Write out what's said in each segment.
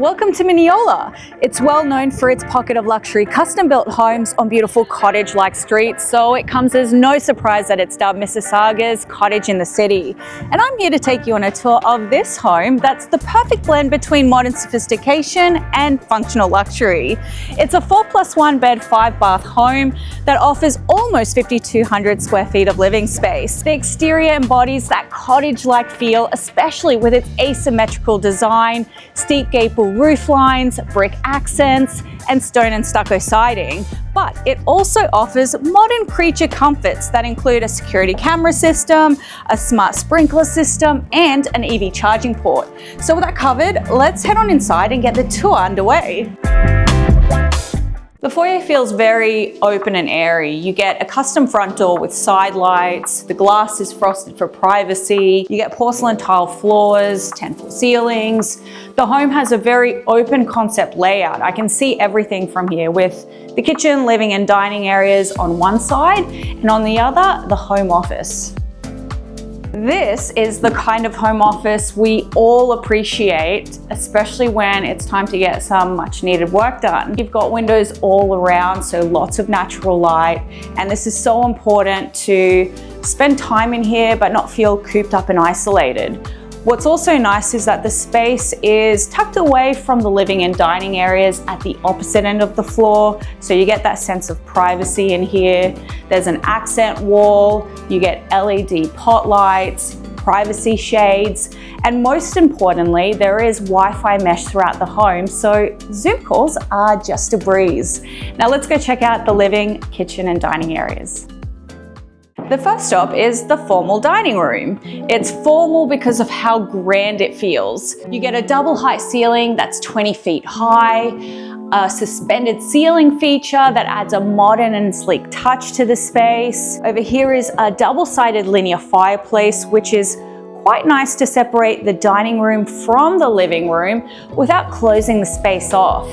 Welcome to Mineola. It's well known for its pocket of luxury custom-built homes on beautiful cottage-like streets, so it comes as no surprise that it's dubbed Mississauga's cottage in the city. And I'm here to take you on a tour of this home that's the perfect blend between modern sophistication and functional luxury. It's a 4+1 bed, 5-bath home that offers almost 5,200 square feet of living space. The exterior embodies that cottage-like feel, especially with its asymmetrical design, steep gable roof lines, brick accents, and stone and stucco siding. But it also offers modern creature comforts that include a security camera system, a smart sprinkler system, and an EV charging port. So with that covered, let's head on inside and get the tour underway. The foyer feels very open and airy. You get a custom front door with side lights, the glass is frosted for privacy, you get porcelain tile floors, 10-foot ceilings. The home has a very open concept layout. I can see everything from here with the kitchen, living and dining areas on one side, and on the other, the home office. This is the kind of home office we all appreciate, especially when it's time to get some much needed work done. You've got windows all around, so lots of natural light, and this is so important to spend time in here but not feel cooped up and isolated. What's also nice is that the space is tucked away from the living and dining areas at the opposite end of the floor, so you get that sense of privacy in here. There's an accent wall, you get LED pot lights, privacy shades, and most importantly, there is Wi-Fi mesh throughout the home, so Zoom calls are just a breeze. Now let's go check out the living, kitchen, and dining areas. The first stop is the formal dining room. It's formal because of how grand it feels. You get a double height ceiling that's 20 feet high, a suspended ceiling feature that adds a modern and sleek touch to the space. Over here is a double-sided linear fireplace, which is quite nice to separate the dining room from the living room without closing the space off.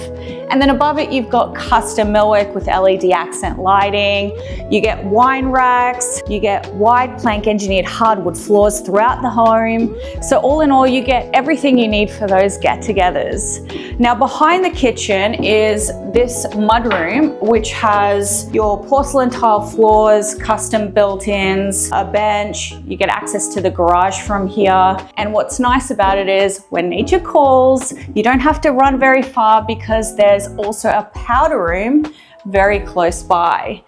And then above it, you've got custom millwork with LED accent lighting. You get wine racks, you get wide plank engineered hardwood floors throughout the home. So all in all, you get everything you need for those get-togethers. Now behind the kitchen is this mudroom, which has your porcelain tile floors, custom built-ins, a bench. You get access to the garage from here. And what's nice about it is when nature calls, you don't have to run very far because there's also a powder room very close by.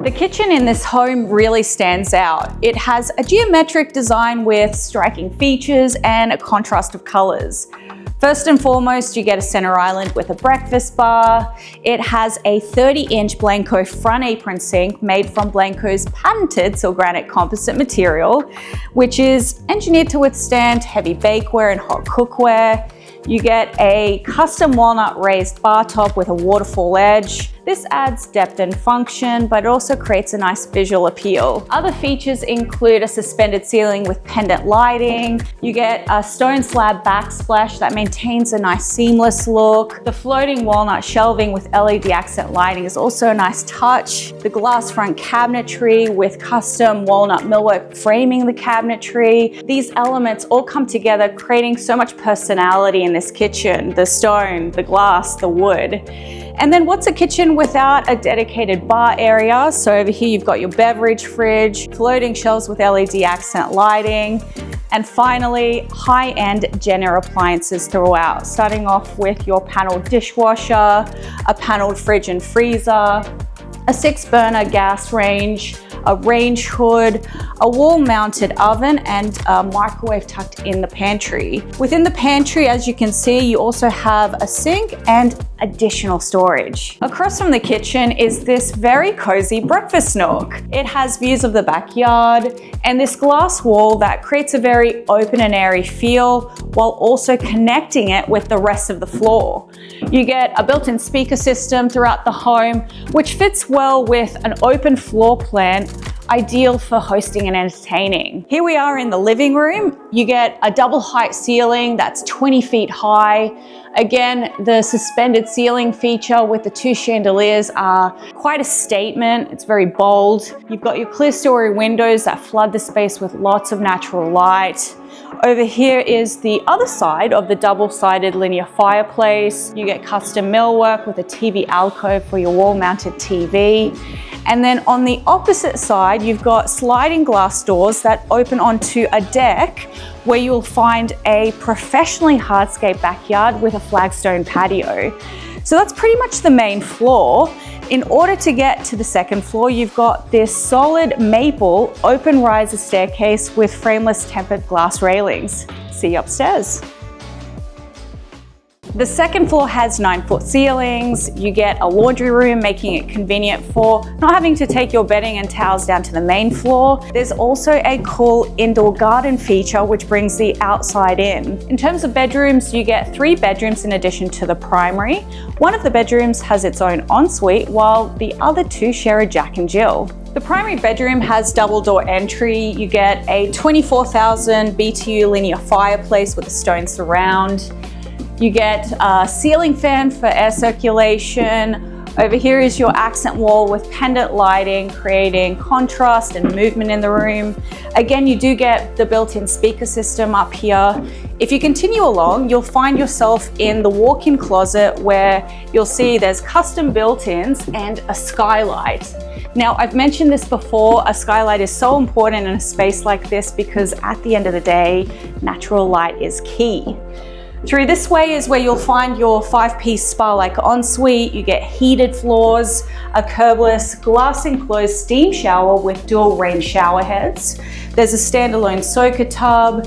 The kitchen in this home really stands out. It has a geometric design with striking features and a contrast of colors. First and foremost, you get a center island with a breakfast bar. It has a 30-inch Blanco front apron sink made from Blanco's patented granite composite material, which is engineered to withstand heavy bakeware and hot cookware. You get a custom walnut raised bar top with a waterfall edge. This adds depth and function, but it also creates a nice visual appeal. Other features include a suspended ceiling with pendant lighting. You get a stone slab backsplash that maintains a nice seamless look. The floating walnut shelving with LED accent lighting is also a nice touch. The glass front cabinetry with custom walnut millwork framing the cabinetry. These elements all come together, creating so much personality in this kitchen. The stone, the glass, the wood. And then what's a kitchen without a dedicated bar area? So over here you've got your beverage fridge, floating shelves with LED accent lighting, and finally high-end JennAir appliances throughout, starting off with your paneled dishwasher, a paneled fridge and freezer, a 6-burner gas range, a range hood, a wall-mounted oven, and a microwave tucked in the pantry. Within the pantry, as you can see, you also have a sink and additional storage. Across from the kitchen is this very cozy breakfast nook. It has views of the backyard and this glass wall that creates a very open and airy feel while also connecting it with the rest of the floor. You get a built-in speaker system throughout the home, which fits well with an open floor plan, ideal for hosting and entertaining. Here we are in the living room. You get a double height ceiling that's 20 feet high. Again, the suspended ceiling feature with the 2 chandeliers are quite a statement. It's very bold. You've got your clear story windows that flood the space with lots of natural light. Over here is the other side of the double-sided linear fireplace. You get custom millwork with a TV alcove for your wall-mounted TV. And then on the opposite side, you've got sliding glass doors that open onto a deck where you'll find a professionally hardscape backyard with a flagstone patio. So that's pretty much the main floor. In order to get to the second floor, you've got this solid maple open riser staircase with frameless tempered glass railings. See you upstairs. The second floor has 9-foot ceilings. You get a laundry room, making it convenient for not having to take your bedding and towels down to the main floor. There's also a cool indoor garden feature which brings the outside in. In terms of bedrooms, you get 3 bedrooms in addition to the primary. One of the bedrooms has its own ensuite, while the other 2 share a Jack and Jill. The primary bedroom has double door entry. You get a 24,000 BTU linear fireplace with a stone surround. You get a ceiling fan for air circulation. Over here is your accent wall with pendant lighting, creating contrast and movement in the room. Again, you do get the built-in speaker system up here. If you continue along, you'll find yourself in the walk-in closet where you'll see there's custom built-ins and a skylight. Now, I've mentioned this before, a skylight is so important in a space like this because at the end of the day, natural light is key. Through this way is where you'll find your 5-piece spa-like ensuite. You get heated floors, a curbless, glass-enclosed steam shower with dual range shower heads. There's a standalone soaker tub.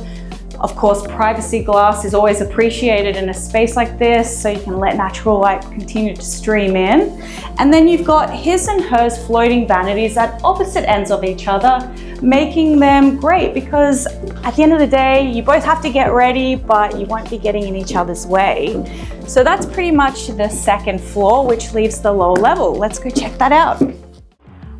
Of course, privacy glass is always appreciated in a space like this, so you can let natural light continue to stream in. And then you've got his and hers floating vanities at opposite ends of each other, making them great because at the end of the day, you both have to get ready, but you won't be getting in each other's way. So that's pretty much the second floor, which leaves the lower level. Let's go check that out.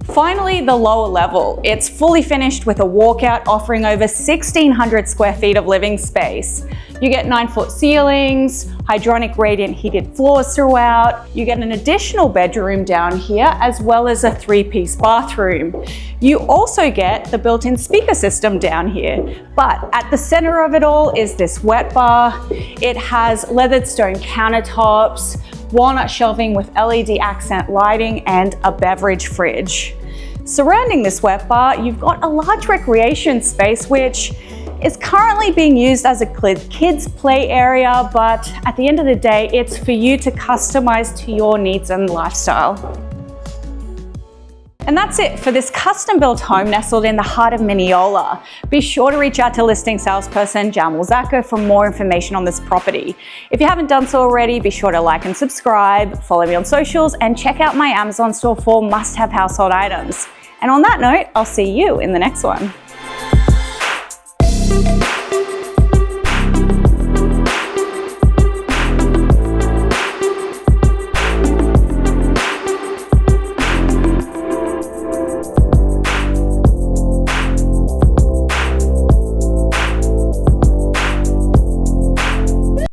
Finally, the lower level. It's fully finished with a walkout offering over 1,600 square feet of living space. You get 9-foot ceilings, hydronic radiant heated floors throughout. You get an additional bedroom down here as well as a 3-piece bathroom. You also get the built-in speaker system down here. But at the center of it all is this wet bar. It has leathered stone countertops, walnut shelving with LED accent lighting, and a beverage fridge. Surrounding this wet bar, you've got a large recreation space which is currently being used as a kids play area, but at the end of the day, it's for you to customize to your needs and lifestyle. And that's it for this custom-built home nestled in the heart of Mineola. Be sure to reach out to listing salesperson Jamel Zako for more information on this property. If you haven't done so already, be sure to like and subscribe, follow me on socials, and check out my Amazon store for must-have household items. And on that note, I'll see you in the next one.